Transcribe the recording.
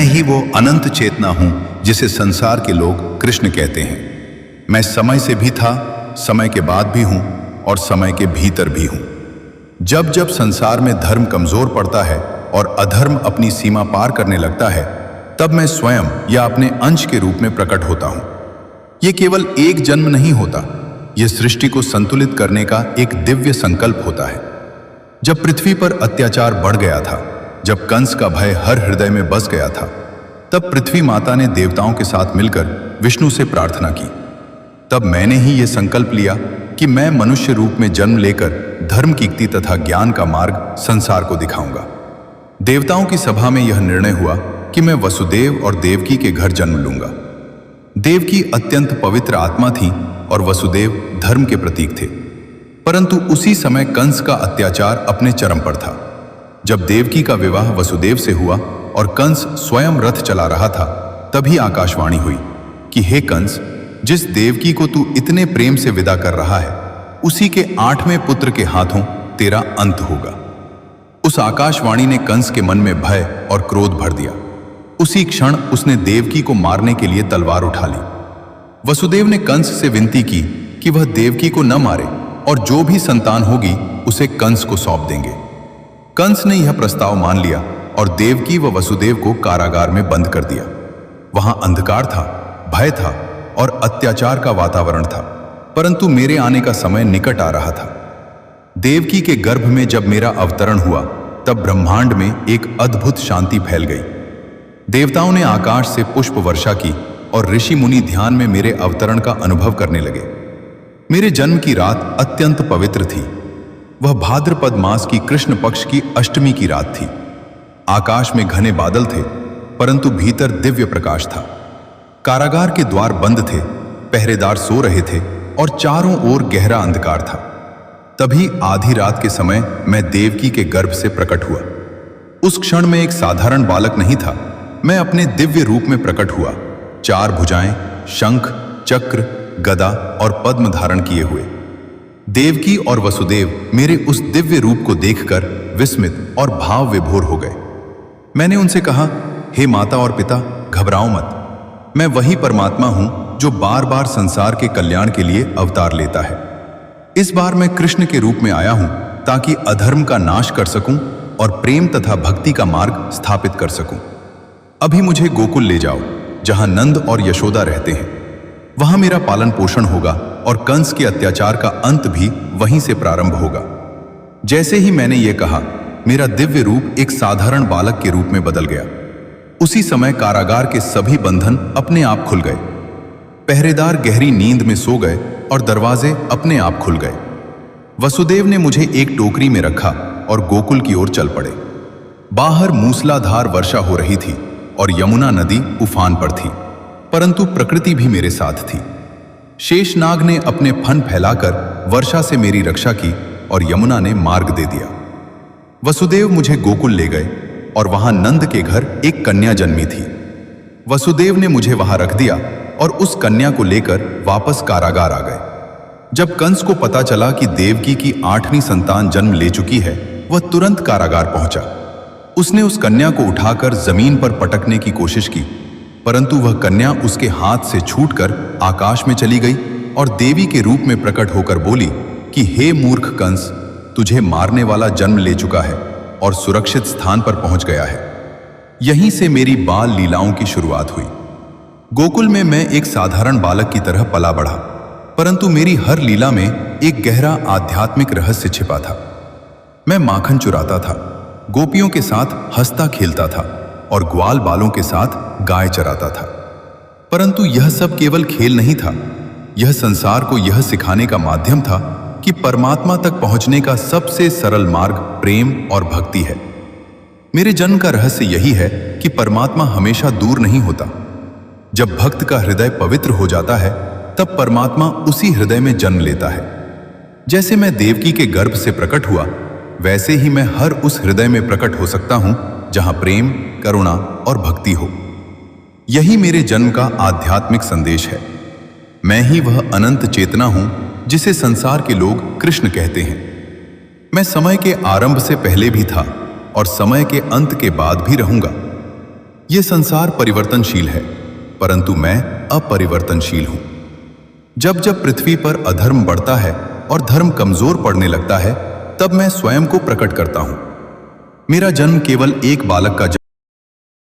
ही वो अनंत चेतना हूं जिसे संसार के लोग कृष्ण कहते हैं। मैं समय से भी था, समय के बाद भी हूं और समय के भीतर भी हूं। जब जब संसार में धर्म कमजोर पड़ता है और अधर्म अपनी सीमा पार करने लगता है, तब मैं स्वयं या अपने अंश के रूप में प्रकट होता हूं। यह केवल एक जन्म नहीं होता, यह सृष्टि को संतुलित करने का एक दिव्य संकल्प होता है। जब पृथ्वी पर अत्याचार बढ़ गया था, जब कंस का भय हर हृदय में बस गया था, तब पृथ्वी माता ने देवताओं के साथ मिलकर विष्णु से प्रार्थना की। तब मैंने ही यह संकल्प लिया कि मैं मनुष्य रूप में जन्म लेकर धर्म कीर्ति तथा ज्ञान का मार्ग संसार को दिखाऊंगा। देवताओं की सभा में यह निर्णय हुआ कि मैं वसुदेव और देवकी के घर जन्म लूंगा। देवकी अत्यंत पवित्र आत्मा थी और वसुदेव धर्म के प्रतीक थे। परंतु उसी समय कंस का अत्याचार अपने चरम पर था। जब देवकी का विवाह वसुदेव से हुआ और कंस स्वयं रथ चला रहा था, तभी आकाशवाणी हुई कि हे कंस, जिस देवकी को तू इतने प्रेम से विदा कर रहा है, उसी के 8वें पुत्र के हाथों तेरा अंत होगा। उस आकाशवाणी ने कंस के मन में भय और क्रोध भर दिया। उसी क्षण उसने देवकी को मारने के लिए तलवार उठा ली। वसुदेव ने कंस से विनती की कि वह देवकी को न मारे और जो भी संतान होगी उसे कंस को सौंप देंगे। कंस ने यह प्रस्ताव मान लिया और देवकी व वसुदेव को कारागार में बंद कर दिया। वहां अंधकार था, भय था और अत्याचार का वातावरण था, परंतु मेरे आने का समय निकट आ रहा था। देवकी के गर्भ में जब मेरा अवतरण हुआ, तब ब्रह्मांड में एक अद्भुत शांति फैल गई। देवताओं ने आकाश से पुष्प वर्षा की और ऋषि मुनि ध्यान में मेरे अवतरण का अनुभव करने लगे। मेरे जन्म की रात अत्यंत पवित्र थी। वह भाद्रपद मास की कृष्ण पक्ष की अष्टमी की रात थी। आकाश में घने बादल थे, परंतु भीतर दिव्य प्रकाश था। कारागार के द्वार बंद थे, पहरेदार सो रहे थे और चारों ओर गहरा अंधकार था। तभी आधी रात के समय मैं देवकी के गर्भ से प्रकट हुआ। उस क्षण में एक साधारण बालक नहीं था, मैं अपने दिव्य रूप में प्रकट हुआ, 4 भुजाएं, शंख, चक्र, गदा और पद्म धारण किए हुए। देवकी और वसुदेव मेरे उस दिव्य रूप को देखकर विस्मित और भाव विभोर हो गए। मैंने उनसे कहा, हे माता और पिता, घबराओ मत। मैं वही परमात्मा हूं जो बार बार संसार के कल्याण के लिए अवतार लेता है। इस बार मैं कृष्ण के रूप में आया हूं ताकि अधर्म का नाश कर सकूं और प्रेम तथा भक्ति का मार्ग स्थापित कर सकूं। अभी मुझे गोकुल ले जाओ, जहां नंद और यशोदा रहते हैं। वहां मेरा पालन पोषण होगा और कंस के अत्याचार का अंत भी वहीं से प्रारंभ होगा। जैसे ही मैंने ये कहा, मेरा दिव्य रूप एक साधारण बालक के रूप में बदल गया। उसी समय कारागार के सभी बंधन अपने आप खुल गए। पहरेदार गहरी नींद में सो गए और दरवाजे अपने आप खुल गए। वसुदेव ने मुझे एक टोकरी में रखा और गोकुल की ओर चल पड़े। बाहर मूसलाधार वर्षा हो रही थी और यमुना नदी उफान पर थी, परंतु प्रकृति भी मेरे साथ थी। शेषनाग ने अपने फन फैलाकर वर्षा से मेरी रक्षा की और यमुना ने मार्ग दे दिया। वसुदेव मुझे गोकुल ले गए और वहां नंद के घर एक कन्या जन्मी थी। वसुदेव ने मुझे वहां रख दिया और उस कन्या को लेकर वापस कारागार आ गए। जब कंस को पता चला कि देवकी की 8वीं संतान जन्म ले चुकी है, वह तुरंत कारागार पहुंचा। उसने उस कन्या को उठाकर जमीन पर पटकने की कोशिश की, परंतु वह कन्या उसके हाथ से छूटकर आकाश में चली गई और देवी के रूप में प्रकट होकर बोली कि हे मूर्ख कंस, तुझे मारने वाला जन्म ले चुका है और सुरक्षित स्थान पर पहुंच गया है। यहीं से मेरी बाल लीलाओं की शुरुआत हुई। गोकुल में मैं एक साधारण बालक की तरह पला बढ़ा, परंतु मेरी हर लीला में एक गहरा आध्यात्मिक रहस्य छिपा था। मैं माखन चुराता था, गोपियों के साथ हंसता खेलता था और ग्वाल बालों के साथ गाय चराता था। परंतु यह सब केवल खेल नहीं था, यह संसार को यह सिखाने का माध्यम था कि परमात्मा तक पहुंचने का सबसे सरल मार्ग प्रेम और भक्ति है। मेरे जन्म का रहस्य यही है कि परमात्मा हमेशा दूर नहीं होता। जब भक्त का हृदय पवित्र हो जाता है, तब परमात्मा उसी हृदय में जन्म लेता है। जैसे मैं देवकी के गर्भ से प्रकट हुआ, वैसे ही मैं हर उस हृदय में प्रकट हो सकता हूं जहां प्रेम, करुणा और भक्ति हो। यही मेरे जन्म का आध्यात्मिक संदेश है। मैं ही वह अनंत चेतना हूं जिसे संसार के लोग कृष्ण कहते हैं। मैं समय के आरंभ से पहले भी था और समय के अंत के बाद भी रहूंगा। यह संसार परिवर्तनशील है, परंतु मैं अपरिवर्तनशील हूं। जब जब पृथ्वी पर अधर्म बढ़ता है और धर्म कमजोर पड़ने लगता है, तब मैं स्वयं को प्रकट करता हूं। मेरा जन्म केवल एक बालक का